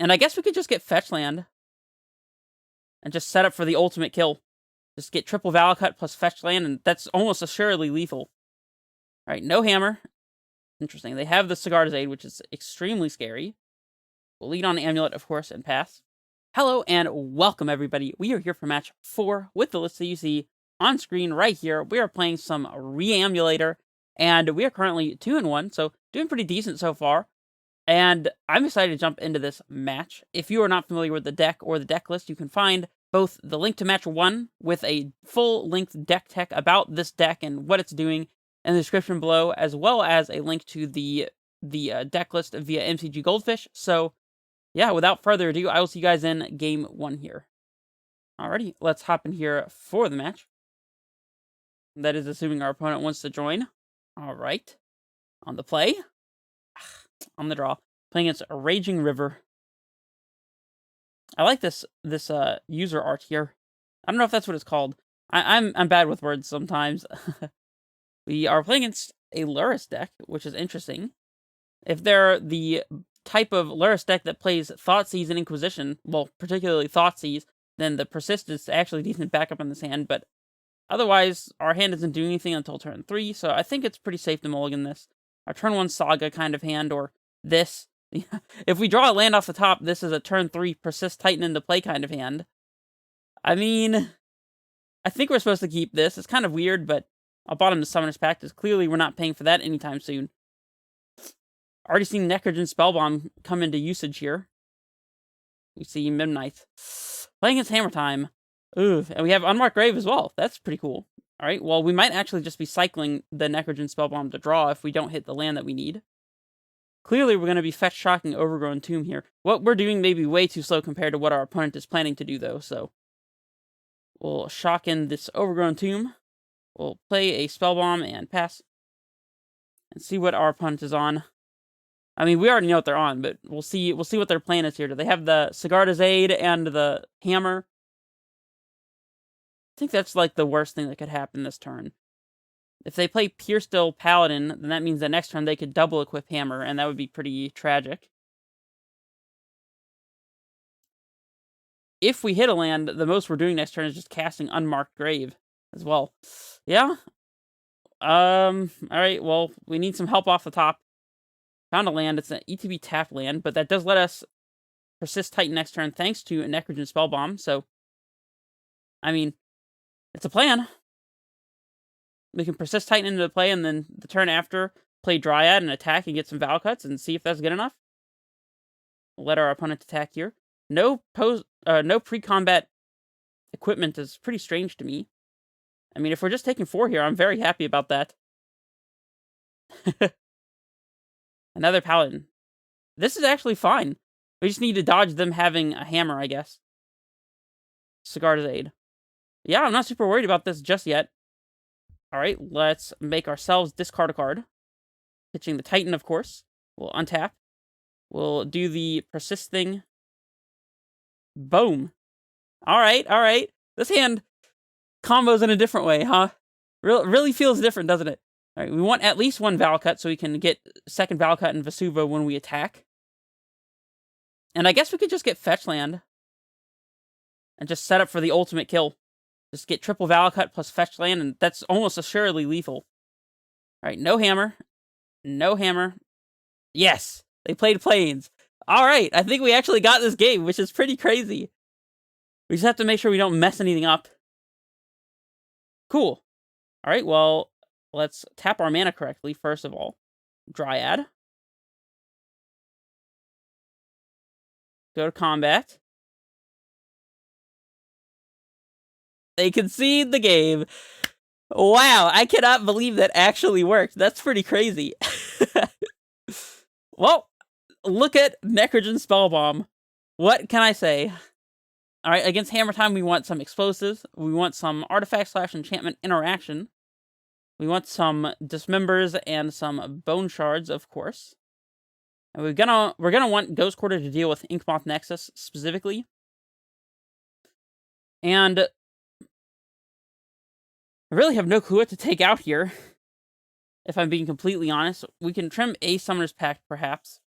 And I guess we could just get fetch land and just set up for the ultimate kill. Just get triple Valakut plus fetch land, and that's almost assuredly lethal. Alright, no hammer. Interesting. They have the Sigarda's Aid, which is extremely scary. We'll lead on Amulet, of course, and pass. Hello, and welcome, everybody. We are here for match 4 with the list that you see on screen right here. We are playing some Reamulator, and we are currently 2-1, so doing pretty decent so far. And I'm excited to jump into this match. If you are not familiar with the deck or the deck list, you can find both the link to match 1 with a full-length deck tech about this deck and what it's doing in the description below, as well as a link to the deck list via MCG Goldfish. So, yeah, without further ado, I will see you guys in game 1 here. Alrighty, let's hop in here for the match. That is assuming our opponent wants to join. Alright, on the play. On the draw. Playing against a Raging River. I like this user art here. I don't know if that's what it's called. I'm bad with words sometimes. We are playing against a Lurrus deck, which is interesting. If they're the type of Lurrus deck that plays Thoughtseize and Inquisition, well, particularly Thoughtseize, then the Persist is actually decent backup in this hand, but otherwise, our hand doesn't do anything until turn 3, so I think it's pretty safe to mulligan this. Our turn 1 Saga kind of hand, or this. If we draw a land off the top, this is a turn 3 Persist Titan into play kind of hand. I mean, I think we're supposed to keep this. It's kind of weird, but I'll bottom the Summoner's Pact, because clearly we're not paying for that anytime soon. Already seen Necrogen Spellbomb come into usage here. We see Midnight. Playing against Hammer Time. Ooh, and we have Unmarked Grave as well. That's pretty cool. Alright, well, we might actually just be cycling the Necrogen Spellbomb to draw if we don't hit the land that we need. Clearly, we're going to be fetch shocking Overgrown Tomb here. What we're doing may be way too slow compared to what our opponent is planning to do, though, so we'll shock in this Overgrown Tomb. We'll play a Spellbomb and pass. And see what our opponent is on. I mean, we already know what they're on, but we'll see what their plan is here. Do they have the Sigarda's Aid and the Hammer? I think that's like the worst thing that could happen this turn. If they play Pure Still Paladin, then that means the next turn they could double equip Hammer, and that would be pretty tragic. If we hit a land, the most we're doing next turn is just casting Unmarked Grave as well. Yeah? Alright, well, we need some help off the top. Found a land. It's an ETB tap land, but that does let us Persist Titan next turn thanks to a Necrogen Spellbomb, so I mean, it's a plan. We can Persist Titan into play, and then the turn after, play Dryad and attack and get some Valkuts and see if that's good enough. We'll let our opponent attack here. No pre-combat equipment is pretty strange to me. I mean, if we're just taking 4 here, I'm very happy about that. Another Paladin. This is actually fine. We just need to dodge them having a hammer, I guess. Sigarda's Aid. Yeah, I'm not super worried about this just yet. Alright, let's make ourselves discard a card. Pitching the Titan, of course. We'll untap. We'll do the Persist thing. Boom. Alright. This hand combos in a different way, huh? Really feels different, doesn't it? Alright, we want at least 1 Valakut so we can get second Valakut and Vesuva when we attack. And I guess we could just get fetch land. And just set up for the ultimate kill. Just get triple Valakut plus fetch land, and that's almost assuredly lethal. Alright, no hammer. No hammer. Yes! They played Plains. Alright, I think we actually got this game, which is pretty crazy. We just have to make sure we don't mess anything up. Cool. Alright, well, let's tap our mana correctly, first of all. Dryad. Go to combat. They concede the game. Wow, I cannot believe that actually worked. That's pretty crazy. Well, look at Necrogen Spellbomb. What can I say? Alright, against Hammer Time, we want some explosives. We want some artifact/enchantment interaction. We want some dismembers and some bone shards, of course. And we're gonna want Ghost Quarter to deal with Inkmoth Nexus specifically. And I really have no clue what to take out here. If I'm being completely honest, we can trim a Summoner's Pact, perhaps.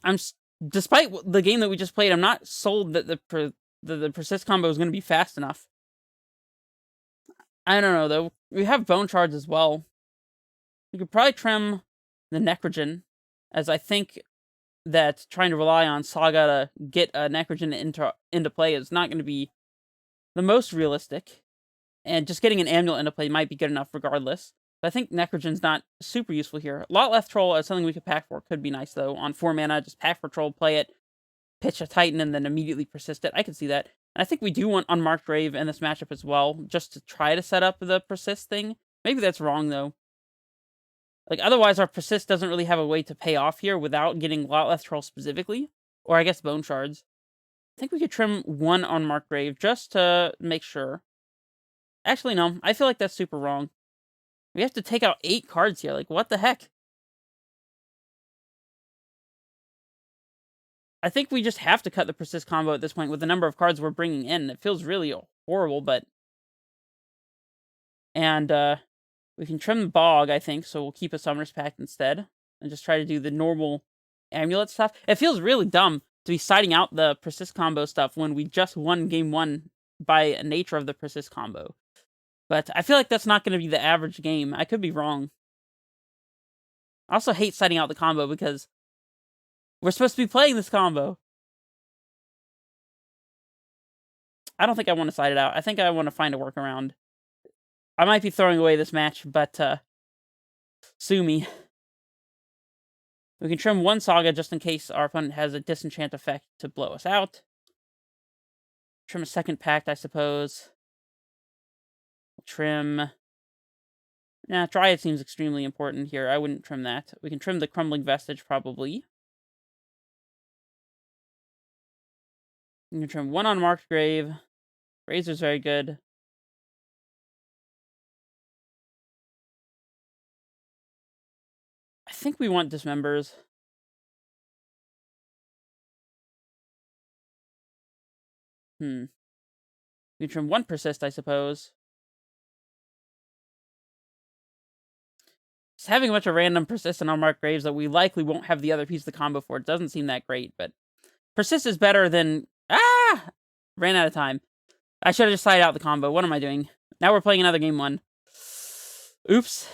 I'm despite the game that we just played, I'm not sold that the persist combo is going to be fast enough. I don't know, though. We have bone shards as well. We could probably trim the necrogen, as I think that trying to rely on Saga to get a necrogen into play is not going to be the most realistic. And just getting an amulet into play might be good enough regardless. But I think necrogen's not super useful here. A lot left troll as something we could pack for could be nice, though. On 4 mana, just pack for troll, play it, pitch a Titan, and then immediately persist it. I can see that. And I think we do want Unmarked Grave in this matchup as well, just to try to set up the persist thing. Maybe that's wrong, though. Like, otherwise, our persist doesn't really have a way to pay off here without getting Lotleth Troll specifically. Or, I guess, Bone Shards. I think we could trim 1 Unmarked Grave just to make sure. Actually, no. I feel like that's super wrong. We have to take out 8 cards here. Like, what the heck? I think we just have to cut the persist combo at this point with the number of cards we're bringing in. It feels really horrible, but... And, we can trim the Bog, I think, so we'll keep a Summoner's Pact instead. And just try to do the normal amulet stuff. It feels really dumb to be siding out the persist combo stuff when we just won game 1 by nature of the persist combo. But I feel like that's not going to be the average game. I could be wrong. I also hate siding out the combo because we're supposed to be playing this combo. I don't think I want to side it out. I think I want to find a workaround. I might be throwing away this match, but sue me. We can trim 1 Saga just in case our opponent has a disenchant effect to blow us out. Trim a second Pact, I suppose. Trim... Nah, Dryad seems extremely important here. I wouldn't trim that. We can trim the Crumbling Vestige, probably. We can trim 1 Unmarked Grave. Razor's very good. I think we want Dismembers. We can trim 1 Persist, I suppose. Just having a bunch of random Persist and Unmarked Graves that we likely won't have the other piece of the combo for doesn't seem that great, but... Persist is better than... Ah! Ran out of time. I should have just sided out the combo. What am I doing? Now we're playing another game 1. Oops.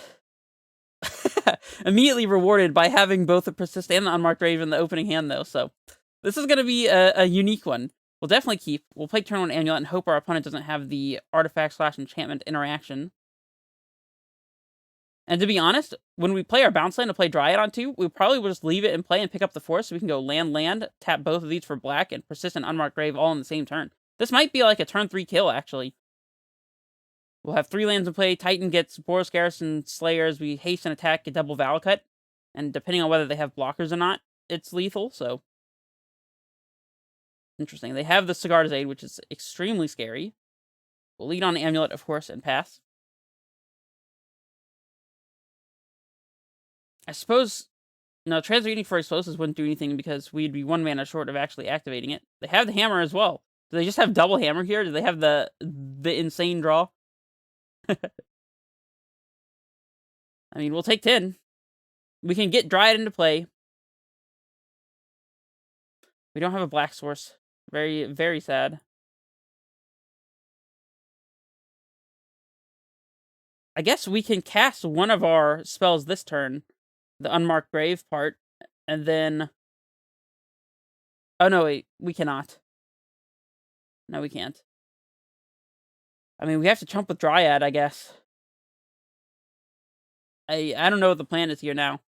Immediately rewarded by having both the Persist and the Unmarked Grave in the opening hand, though, so... This is going to be a unique one. We'll definitely keep. We'll play turn 1 Amulet and hope our opponent doesn't have the artifact/enchantment interaction. And to be honest, when we play our bounce land to play Dryad on 2, we probably will just leave it in play and pick up the force so we can go land, tap both of these for black, and persist and Unmarked Grave all in the same turn. This might be like a turn 3 kill, actually. We'll have 3 lands in play. Titan gets Boros Garrison, Slayers. We hasten attack, get double Valakut. And depending on whether they have blockers or not, it's lethal, so... Interesting. They have the Sigarda's Aid, which is extremely scary. We'll lead on Amulet, of course, and pass. I suppose... No, Transmuting for Explosives wouldn't do anything because we'd be 1 mana short of actually activating it. They have the Hammer as well. Do they just have double Hammer here? Do they have the insane draw? I mean, we'll take 10. We can get Dryad into play. We don't have a black source. Very, very sad. I guess we can cast one of our spells this turn. The Unmarked Grave part. And then... Oh, no, wait. We cannot. No, we can't. I mean, we have to chump with Dryad, I guess. I don't know what the plan is here now.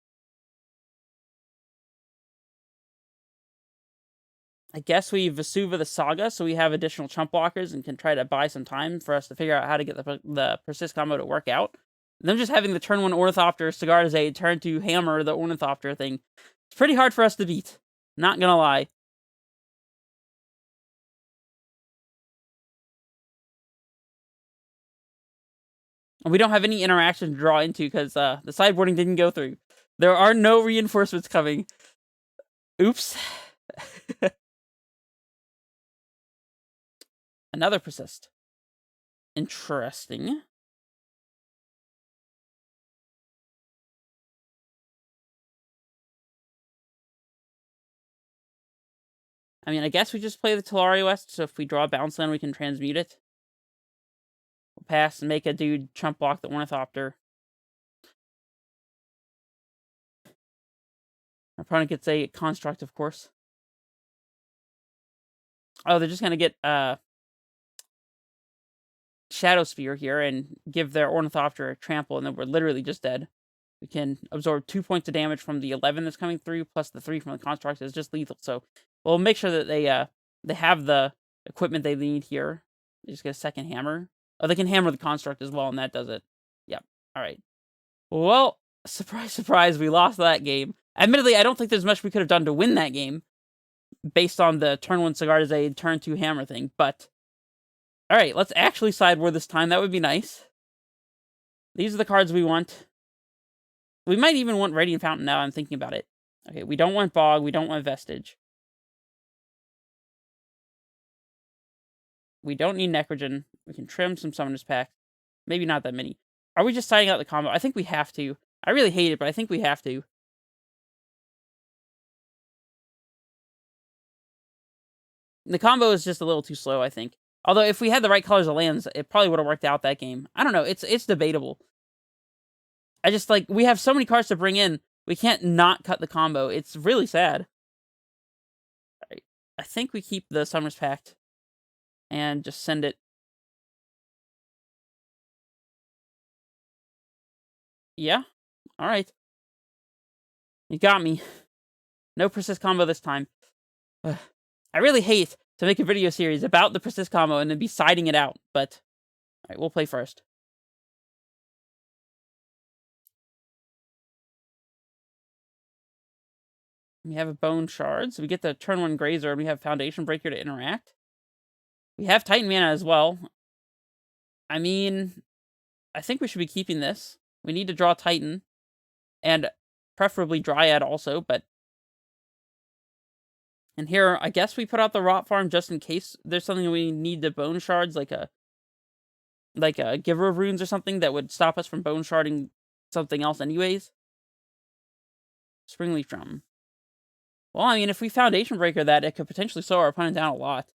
I guess we Vesuva the Saga, so we have additional chump blockers and can try to buy some time for us to figure out how to get the persist combo to work out. Them just having the turn 1 Ornithopter, Sigarda's Aid, turn 2 Hammer, the Ornithopter thing. It's pretty hard for us to beat. Not gonna lie. And we don't have any interaction to draw into because the sideboarding didn't go through. There are no reinforcements coming. Oops. Another persist. Interesting. I mean, I guess we just play the Telaria West, so if we draw a bounce land, we can transmute it. We'll pass and make a dude chump block the Ornithopter. Our opponent gets a construct, of course. Oh, they're just gonna get Shadow Sphere here and give their Ornithopter a trample, and then we're literally just dead. We can absorb 2 points of damage from the 11 that's coming through, plus the 3 from the construct is just lethal. So we'll make sure that they have the equipment they need here. They just get a second hammer. Oh, they can hammer the construct as well, and that does it. Yep. All right. Well, surprise, surprise, we lost that game. Admittedly, I don't think there's much we could have done to win that game, based on the turn 1 Cigar's Aid, turn 2 hammer thing, but... Alright, let's actually sideboard this time. That would be nice. These are the cards we want. We might even want Radiant Fountain now I'm thinking about it. Okay, we don't want Bog, we don't want Vestige. We don't need Necrogen. We can trim some Summoner's Pact. Maybe not that many. Are we just signing out the combo? I think we have to. I really hate it, but I think we have to. The combo is just a little too slow, I think. Although, if we had the right colors of lands, it probably would have worked out that game. I don't know. It's debatable. I just, like, we have so many cards to bring in, we can't not cut the combo. It's really sad. Alright. I think we keep the Summoner's Pact. And just send it. Yeah? Alright. You got me. No Persist combo this time. I really hate to make a video series about the Persist combo and then be siding it out, but... Alright, we'll play first. We have a Bone Shard, so we get the turn 1 Grazer, and we have Foundation Breaker to interact. We have Titan Mana as well. I mean, I think we should be keeping this. We need to draw Titan, and preferably Dryad also, but... And here, I guess we put out the Rot Farm just in case there's something we need to Bone Shards, like a Giver of Runes or something that would stop us from Bone Sharding something else anyways. Springleaf Drum. Well, I mean, if we Foundation Breaker that, it could potentially slow our opponent down a lot.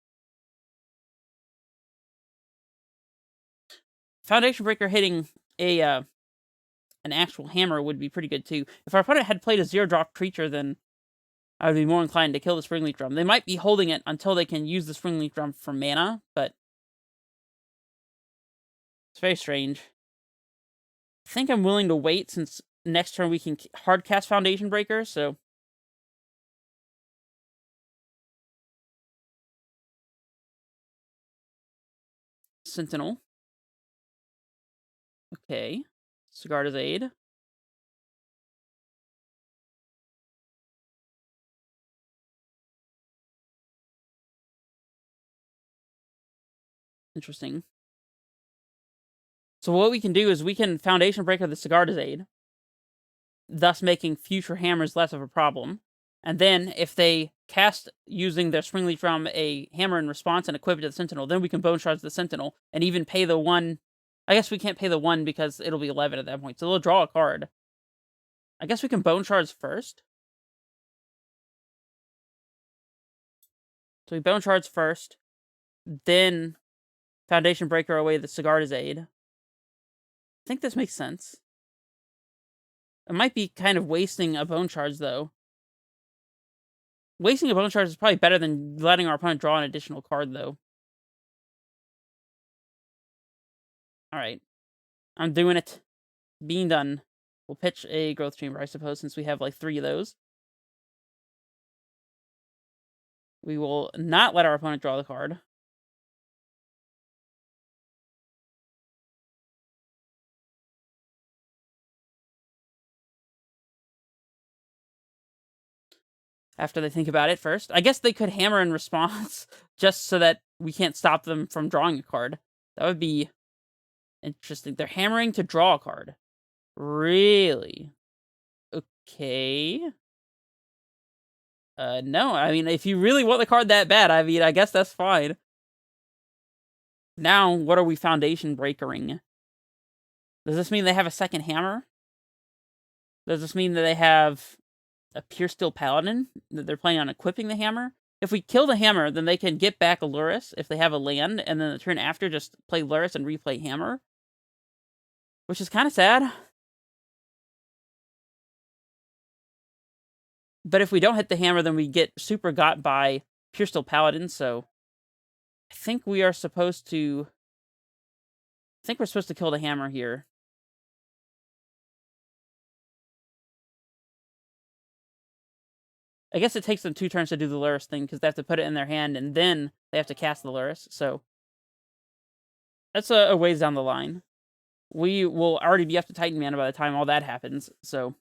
Foundation Breaker hitting an actual hammer would be pretty good too. If our opponent had played a 0-drop creature, then I would be more inclined to kill the Springleaf Drum. They might be holding it until they can use the Springleaf Drum for mana, but... It's very strange. I think I'm willing to wait, since next turn we can hard cast Foundation Breaker, so... Sentinel. Okay. Sigarda's Aid. Interesting. So what we can do is we can Foundation Breaker the Sigarda's Aid, thus making future hammers less of a problem. And then, if they cast using their Springleaf Drum a hammer in response and equip it to the Sentinel, then we can Bone Shards the Sentinel, and even pay the 1... I guess we can't pay the 1 because it'll be 11 at that point, so they'll draw a card. I guess we can Bone Shards first. So we Bone Shards first, then Foundation Breaker away the Sigarda's Aid. I think this makes sense. It might be kind of wasting a Bone Shards, though. Wasting a Bone Shards is probably better than letting our opponent draw an additional card, though. Alright. I'm doing it. Being done. We'll pitch a Growth Chamber, I suppose, since we have, like, 3 of those. We will not let our opponent draw the card. After they think about it first. I guess they could hammer in response, just so that we can't stop them from drawing a card. That would be interesting. They're hammering to draw a card. Really? Okay. No. I mean, if you really want the card that bad, I mean, I guess that's fine. Now, what are we Foundation Breakering? Does this mean they have a second hammer? Does this mean that they have a Pure Steel Paladin? That they're planning on equipping the hammer? if we kill the hammer, then they can get back a Lurrus if they have a land, and then the turn after just play Lurrus and replay hammer. Which is kind of sad. But if we don't hit the hammer, then we get super got by Pure Steel Paladin, so I think we are supposed to... I think we're supposed to kill the hammer here. I guess it takes them 2 turns to do the Lurrus thing, because they have to put it in their hand, and then they have to cast the Lurrus, so... That's a ways down the line. We will already be up to Titan mana by the time all that happens, so...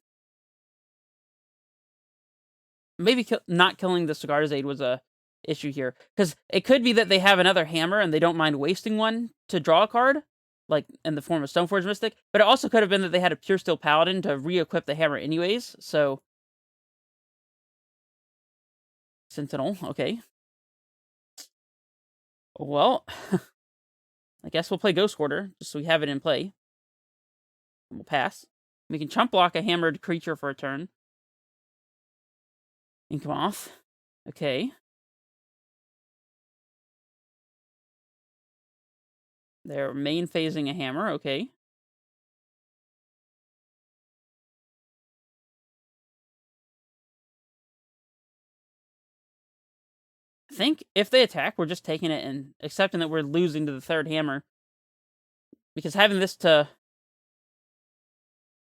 Maybe not killing the Sigarda's Aid was a issue here. Because it could be that they have another hammer and they don't mind wasting one to draw a card, like in the form of Stoneforge Mystic. But it also could have been that they had a Pure Steel Paladin to re-equip the hammer anyways, so... Sentinel, okay. Well, I guess we'll play Ghost Quarter, just so we have it in play. And we'll pass. We can chump block a hammered creature for a turn. Inkmoth. Okay. They're main phasing a hammer, okay. I think if they attack, we're just taking it and accepting that we're losing to the 3rd hammer. Because having this to...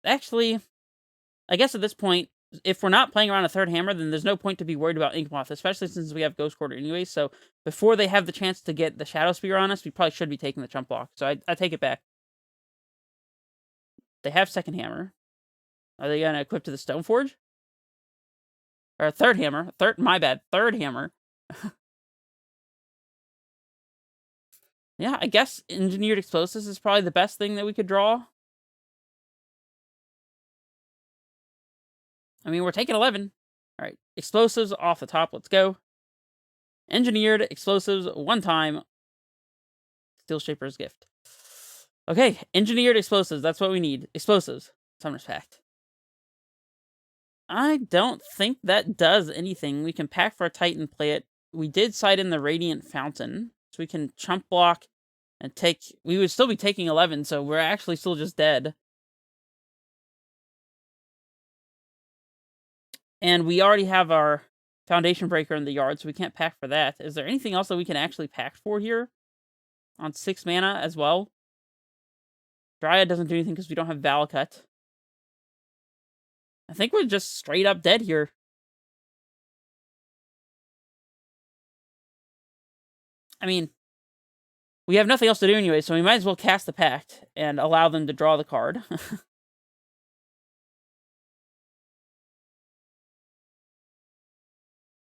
Actually, I guess at this point, if we're not playing around a 3rd hammer, then there's no point to be worried about Inkmoth, especially since we have Ghost Quarter anyway. So before they have the chance to get the Shadow Spear on us, we probably should be taking the chump block. So I take it back. They have 2nd hammer. Are they going to equip to the Stoneforge? Or 3rd hammer. My bad. 3rd hammer. Yeah, I guess Engineered Explosives is probably the best thing that we could draw. I mean, we're taking 11. All right, Explosives off the top. Let's go. Engineered Explosives 1 time. Steel Shaper's Gift. Okay, Engineered Explosives. That's what we need. Explosives. Summoner's Pact. I don't think that does anything. We can pack for a Titan, play it. We did side in the Radiant Fountain, so we can chump block and take... We would still be taking 11, so we're actually still just dead. And we already have our Foundation Breaker in the yard, so we can't pack for that. Is there anything else that we can actually pack for here? On 6 mana as well? Dryad doesn't do anything because we don't have Valakut. I think we're just straight up dead here. I mean, we have nothing else to do anyway, so we might as well cast the Pact and allow them to draw the card.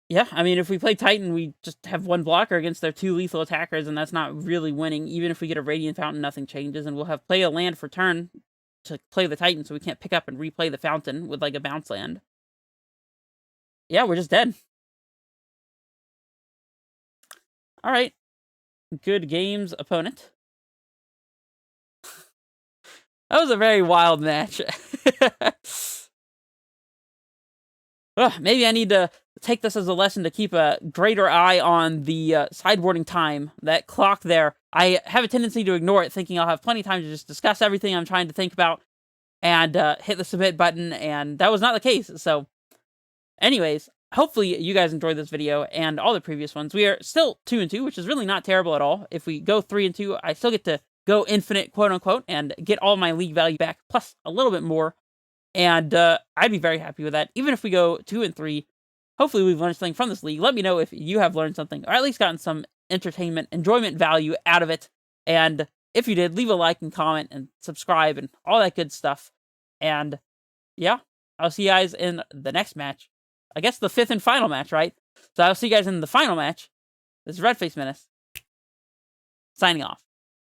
Yeah, I mean, if we play Titan, we just have 1 blocker against their 2 lethal attackers, and that's not really winning. Even if we get a Radiant Fountain, nothing changes, and we'll have play a land for turn to play the Titan, so we can't pick up and replay the Fountain with, like, a bounce land. Yeah, we're just dead. Alright. Good games, opponent. That was a very wild match. Maybe I need to take this as a lesson to keep a greater eye on the sideboarding time, that clock there. I have a tendency to ignore it, thinking I'll have plenty of time to just discuss everything I'm trying to think about and hit the submit button, and that was not the case. So, anyways, hopefully you guys enjoyed this video and all the previous ones. We are still 2-2, which is really not terrible at all. If we go 3-2, I still get to go infinite, quote-unquote, and get all my league value back, plus a little bit more. And I'd be very happy with that. Even if we go 2-3, hopefully we've learned something from this league. Let me know if you have learned something, or at least gotten some entertainment, enjoyment value out of it. And if you did, leave a like and comment and subscribe and all that good stuff. And yeah, I'll see you guys in the next match. I guess the 5th and final match, right? So I'll see you guys in the final match. This is Redface Menace, signing off.